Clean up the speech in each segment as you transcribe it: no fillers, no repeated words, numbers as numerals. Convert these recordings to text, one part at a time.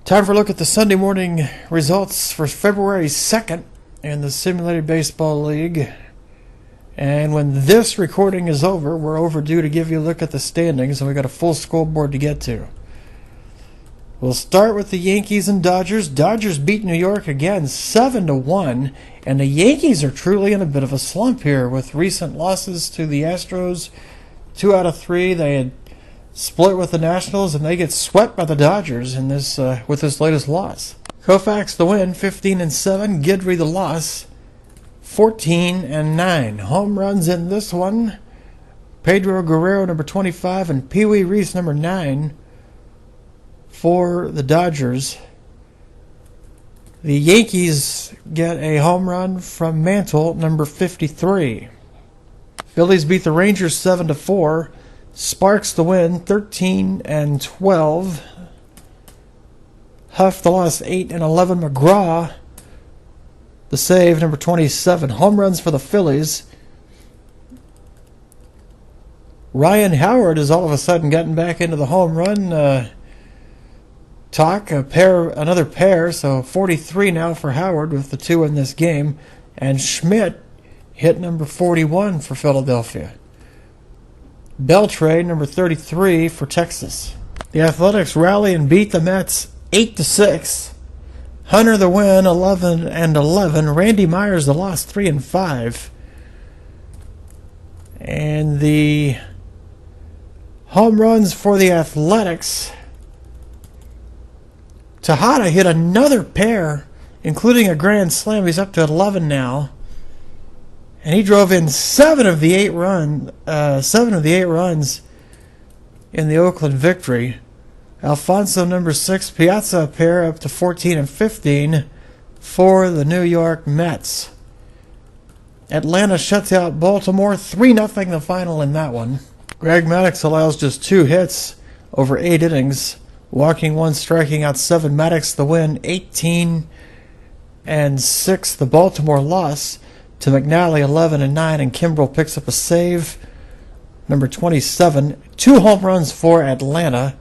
Time for a look at the Sunday morning results for February 2nd in the Simulated Baseball League. And when this recording is over, we're overdue to give you a look at the standings, and we got a full scoreboard to get to. We'll start with the Yankees and Dodgers. Dodgers beat New York again 7-1, and the Yankees are truly in a bit of a slump here with recent losses to the Astros. 2 out of 3 they had split with the Nationals, and they get swept by the Dodgers in this with this latest loss. Koufax the win, 15-7. Guidry the loss, 14-9. Home runs in this one: Pedro Guerrero, number 25, and Pee Wee Reese, number 9, for the Dodgers. The Yankees get a home run from Mantle, number 53. Phillies beat the Rangers 7-4. Sparks the win, 13-12. Huff the loss, 8-11. McGraw the save, number 27. Home runs for the Phillies. Ryan Howard has all of a sudden gotten back into the home run talk. Another pair, so 43 now for Howard with the 2 in this game. And Schmidt hit number 41 for Philadelphia. Beltre, number 33 for Texas. The Athletics rally and beat the Mets 8-6. Hunter the win, 11-11. Randy Myers the loss, 3-5. And the home runs for the Athletics: Tejada hit another pair, including a grand slam. He's up to 11 now. And he drove in 7 of the 8 runs in the Oakland victory. Alfonso, number 6, Piazza a pair, up to 14 and 15 for the New York Mets. Atlanta shuts out Baltimore 3-0 the final in that one. Greg Maddux allows just 2 hits over 8 innings, walking 1, striking out 7. Maddux the win, 18-6. The Baltimore loss to McNally, 11-9, and Kimbrel picks up a save, number 27. 2 home runs for Atlanta: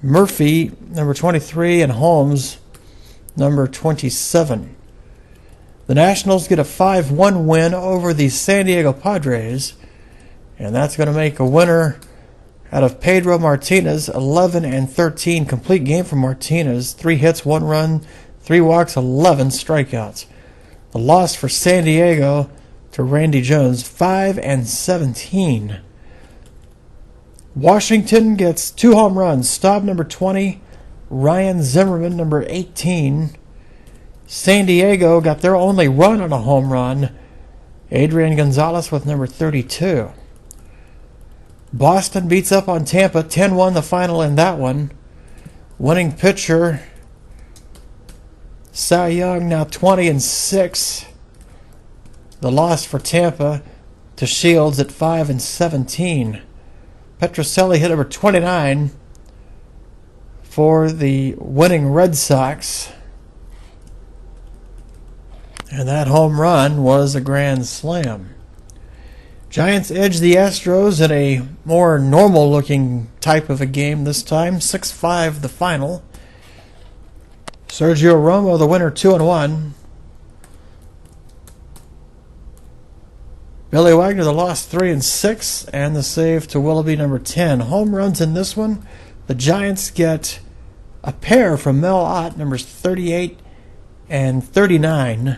Murphy, number 23, and Holmes, number 27. The Nationals get a 5-1 win over the San Diego Padres, and that's going to make a winner out of Pedro Martinez, 11-13. Complete game for Martinez: 3 hits, 1 run, 3 walks, 11 strikeouts. The loss for San Diego to Randy Jones, 5-17. Washington gets 2 home runs: Staub, number 20, Ryan Zimmerman, number 18. San Diego got their only run on a home run: Adrian Gonzalez with number 32. Boston beats up on Tampa, 10-1 the final in that one. Winning pitcher Cy Young, now 20-6. The loss for Tampa to Shields at 5-17. Petrocelli hit number 29 for the winning Red Sox. And that home run was a grand slam. Giants edge the Astros in a more normal-looking type of a game this time, 6-5 the final. Sergio Romo the winner, 2-1. Billy Wagner the loss, 3-6, and the save to Willoughby, number 10. Home runs in this one: the Giants get a pair from Mel Ott, numbers 38 and 39.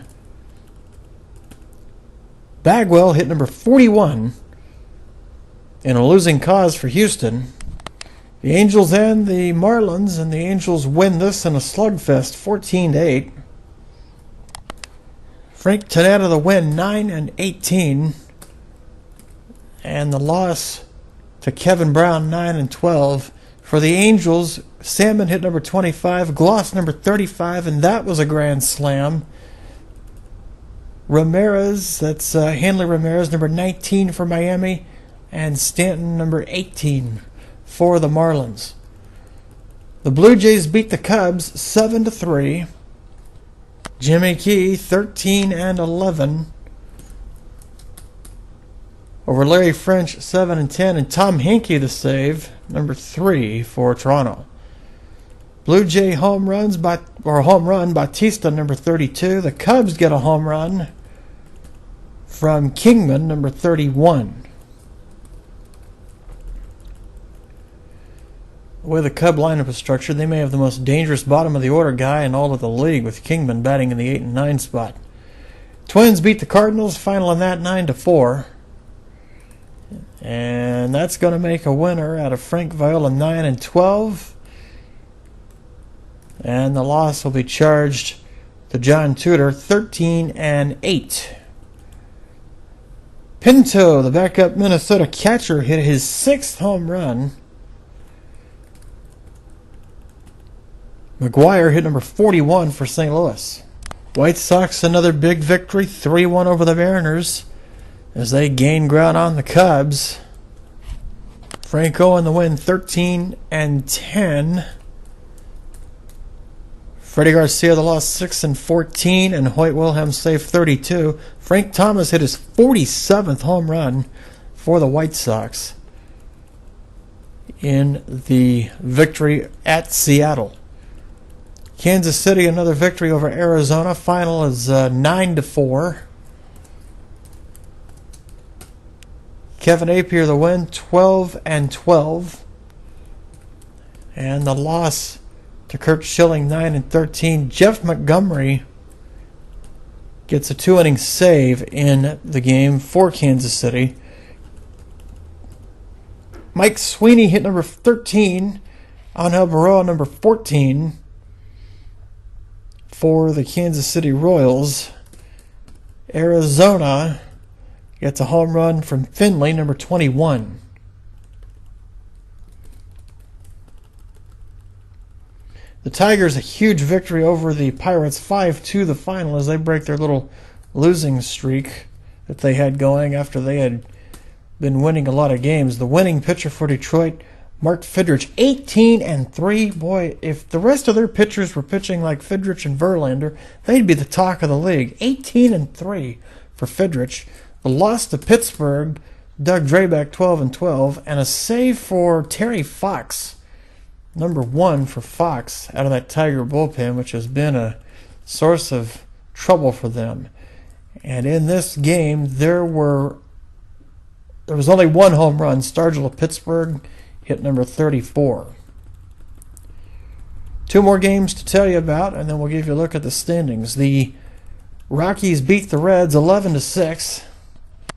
Bagwell hit number 41 in a losing cause for Houston. The Angels and the Marlins, and the Angels win this in a slugfest, 14-8. Frank Tanada the win, 9-18. And the loss to Kevin Brown, 9-12. For the Angels, Salmon hit number 25, Gloss number 35, and that was a grand slam. Ramirez, that's Hanley Ramirez, number 19 for Miami, and Stanton, number 18 for the Marlins. The Blue Jays beat the Cubs 7-3. Jimmy Key, 13-11 over Larry French, 7-10, and Tom Hinkie the save, number 3 for Toronto. Blue Jay home run, Bautista, number 32. The Cubs get a home run from Kingman, number 31. The way the Cub lineup is structured, they may have the most dangerous bottom of the order guy in all of the league, with Kingman batting in the 8 and 9 spot. Twins beat the Cardinals, final in that 9-4. And that's going to make a winner out of Frank Viola, 9 and 12. And the loss will be charged to John Tudor, 13 and 8. Pinto, the backup Minnesota catcher, hit his 6th home run. McGuire hit number 41 for St. Louis. White Sox, another big victory, 3-1 over the Mariners as they gain ground on the Cubs. Franco in the win, 13 and 10. Freddie Garcia the loss, 6 and 14, and Hoyt Wilhelm saved 32. Frank Thomas hit his 47th home run for the White Sox in the victory at Seattle. Kansas City, another victory over Arizona. Final is 9-4. Kevin Appier the win, 12 and 12. And the loss to Kurt Schilling, 9 and 13. Jeff Montgomery gets a 2-inning save in the game for Kansas City. Mike Sweeney hit number 13. Angel Baroa number 14 for the Kansas City Royals. Arizona gets a home run from Finley, number 21. The Tigers, a huge victory over the Pirates, 5-2 the final as they break their little losing streak that they had going after they had been winning a lot of games. The winning pitcher for Detroit, Mark Fidrich, 18 and 3. Boy, if the rest of their pitchers were pitching like Fidrich and Verlander, they'd be the talk of the league. 18 and 3 for Fidrich. The loss to Pittsburgh, Doug Drabek, 12 and 12, and a save for Terry Fox, number 1 for Fox out of that Tiger bullpen, which has been a source of trouble for them. And in this game, there was only one home run. Stargell of Pittsburgh hit number 34. 2 more games to tell you about, and then we'll give you a look at the standings. The Rockies beat the Reds 11-6.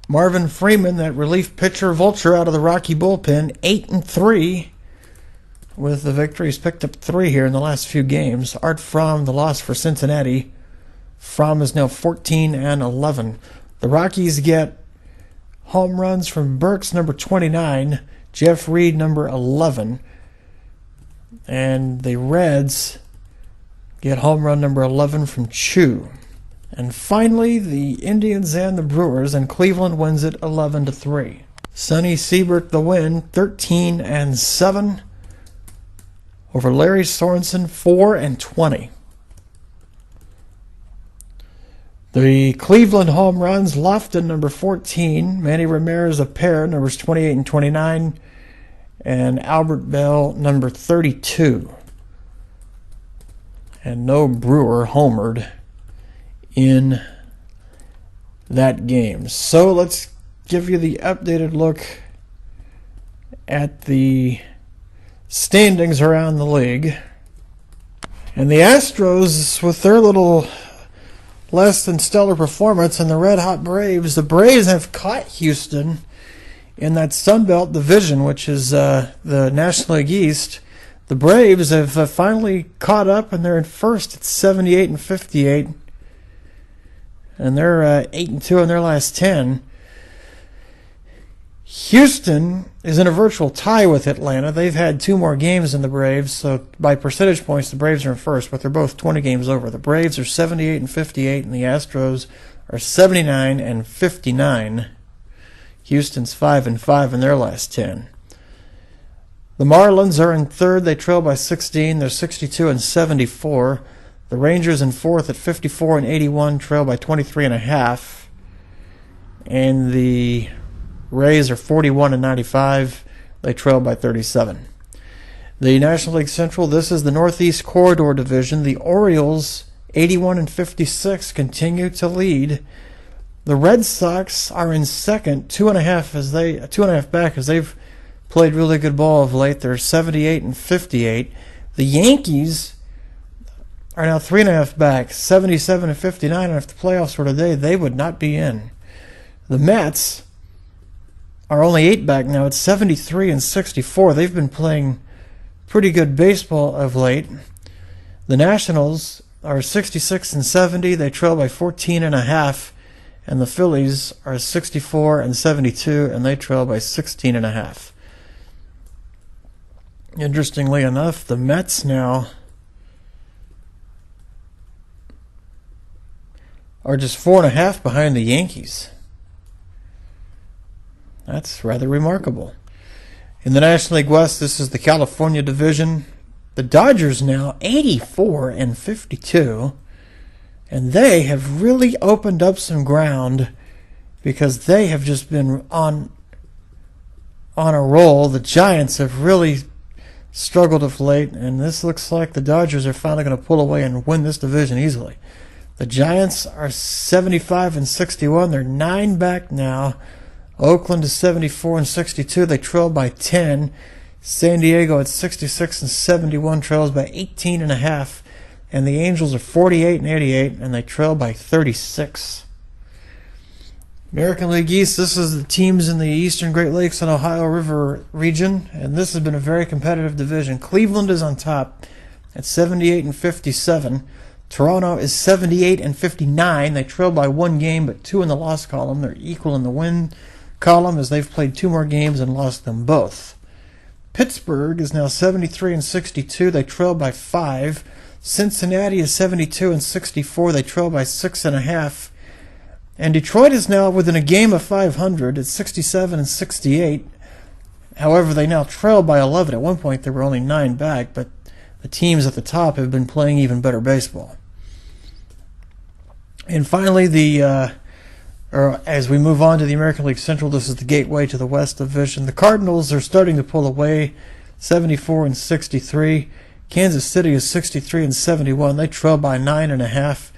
Marvin Freeman, that relief pitcher vulture out of the Rocky bullpen, 8 and 3. With the victory, he's picked up 3 here in the last few games. Art Fromm, the loss for Cincinnati. Fromm is now 14 and 11. The Rockies get home runs from Burks, number 29. Jeff Reed, number 11. And the Reds get home run number 11 from Chu. And finally, the Indians and the Brewers, and Cleveland wins it 11-3. Sonny Siebert the win, 13 and 7. Over Larry Sorensen, 4 and 20. The Cleveland home runs, Lofton, number 14. Manny Ramirez, a pair, numbers 28 and 29. And Albert Bell, number 32. And no Brewer homered in that game. So let's give you the updated look at the standings around the league. And the Astros, with their little less than stellar performance, and the Red Hot Braves, the Braves have caught Houston in that Sun Belt division, which is the National League East. The Braves have finally caught up, and they're in first at 78 and 58. And they're 8 and 2 in their last 10. Houston is in a virtual tie with Atlanta. They've had 2 more games than the Braves, so by percentage points, the Braves are in first, but they're both 20 games over. The Braves are 78 and 58, and the Astros are 79 and 59. Houston's 5 and 5 in their last 10. The Marlins are in third. They trail by 16. They're 62 and 74. The Rangers in fourth at 54 and 81, trail by 23 and a half. And the Rays are 41 and 95. They trail by 37. The National League Central, this is the Northeast Corridor Division. The Orioles, 81 and 56, continue to lead. The Red Sox are in second, 2.5 back as they've played really good ball of late. They're 78 and 58. The Yankees are now 3.5 back, 77 and 59, and if the playoffs were today, they would not be in. The Mets are only 8 back now. It's 73 and 64. They've been playing pretty good baseball of late. The Nationals are 66 and 70. They trail by 14.5. And the Phillies are 64 and 72, and they trail by 16.5. Interestingly enough, the Mets now are just 4.5 behind the Yankees. That's rather remarkable. In the National League West, this is the California division. The Dodgers now 84 and 52. And they have really opened up some ground because they have just been on a roll. The Giants have really struggled of late, and this looks like the Dodgers are finally going to pull away and win this division easily. The Giants are 75 and 61. They're 9 back now. Oakland is 74 and 62. They trail by 10. San Diego at 66 and 71 trails by 18.5. And the Angels are 48 and 88, and they trail by 36. American League East, this is the teams in the Eastern Great Lakes and Ohio River region, and this has been a very competitive division. Cleveland is on top at 78 and 57. Toronto is 78 and 59. They trail by 1 game, but 2 in the loss column. They're equal in the win column as they've played 2 more games and lost them both. Pittsburgh is now 73 and 62. They trail by 5. Cincinnati is 72 and 64. They trail by 6.5. And Detroit is now within a game of 500 at 67 and 68. However, they now trail by 11. At one point, they were only 9 back, but the teams at the top have been playing even better baseball. And finally, as we move on to the American League Central, this is the gateway to the West Division. The Cardinals are starting to pull away, 74 and 63. Kansas City is 63 and 71. They trail by 9.5.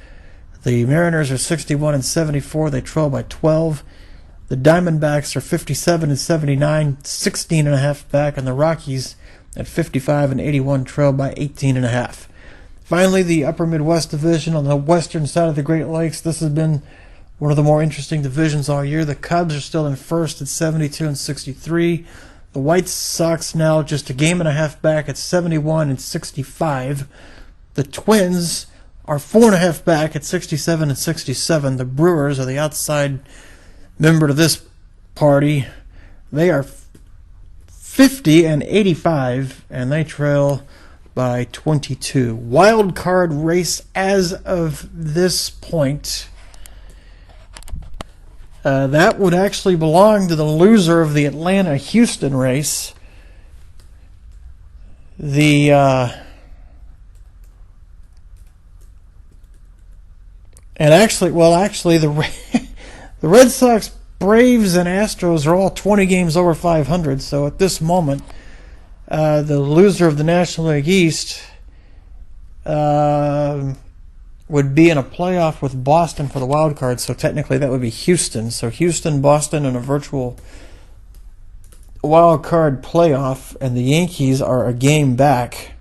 The Mariners are 61 and 74. They trail by 12. The Diamondbacks are 57 and 79, 16.5 back, and the Rockies at 55 and 81 trail by 18.5. Finally, the Upper Midwest Division on the western side of the Great Lakes. This has been one of the more interesting divisions all year. The Cubs are still in first at 72 and 63. The White Sox now just a game and a half back at 71 and 65. The Twins are 4.5 back at 67 and 67. The Brewers are the outside member to this party. They are 50 and 85, and they trail by 22. Wild card race as of this point. That would actually belong to the loser of the Atlanta-Houston race. The Red Sox, Braves, and Astros are all 20 games over 500. So at this moment, the loser of the National League East would be in a playoff with Boston for the wild card, so technically that would be Houston. So Houston, Boston in a virtual wild card playoff, and the Yankees are a game back.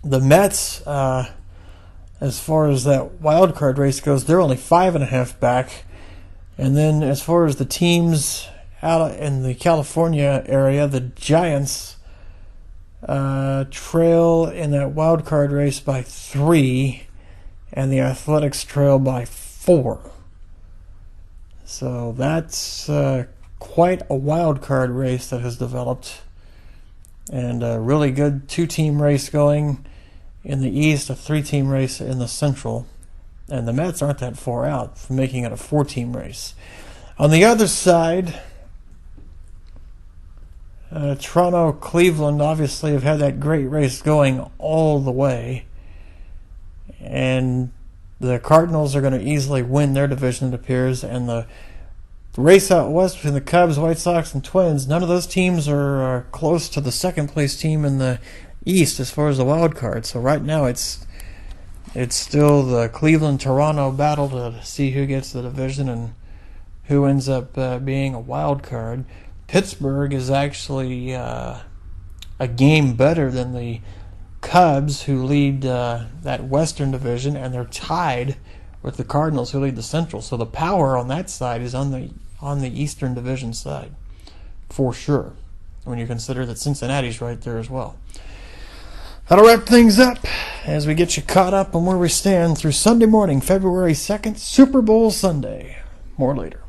The Mets, as far as that wild card race goes, they're only 5.5 back. And then as far as the teams out in the California area, the Giants trail in that wild card race by 3, and the Athletics trail by 4. So that's quite a wild card race that has developed, and a really good 2-team race going in the East, a 3-team race in the Central, and the Mets aren't that far out from making it a 4-team race. On the other side, Toronto, Cleveland obviously have had that great race going all the way, and the Cardinals are going to easily win their division, it appears, and the The race out west between the Cubs, White Sox, and Twins, none of those teams are close to the second-place team in the East as far as the wild card. So right now it's still the Cleveland-Toronto battle to see who gets the division and who ends up being a wild card. Pittsburgh is actually a game better than the Cubs, who lead that Western division, and they're tied with the Cardinals, who lead the Central. So the power on that side is on the Eastern Division side, for sure, when you consider that Cincinnati's right there as well. That'll wrap things up as we get you caught up on where we stand through Sunday morning, February 2nd, Super Bowl Sunday. More later.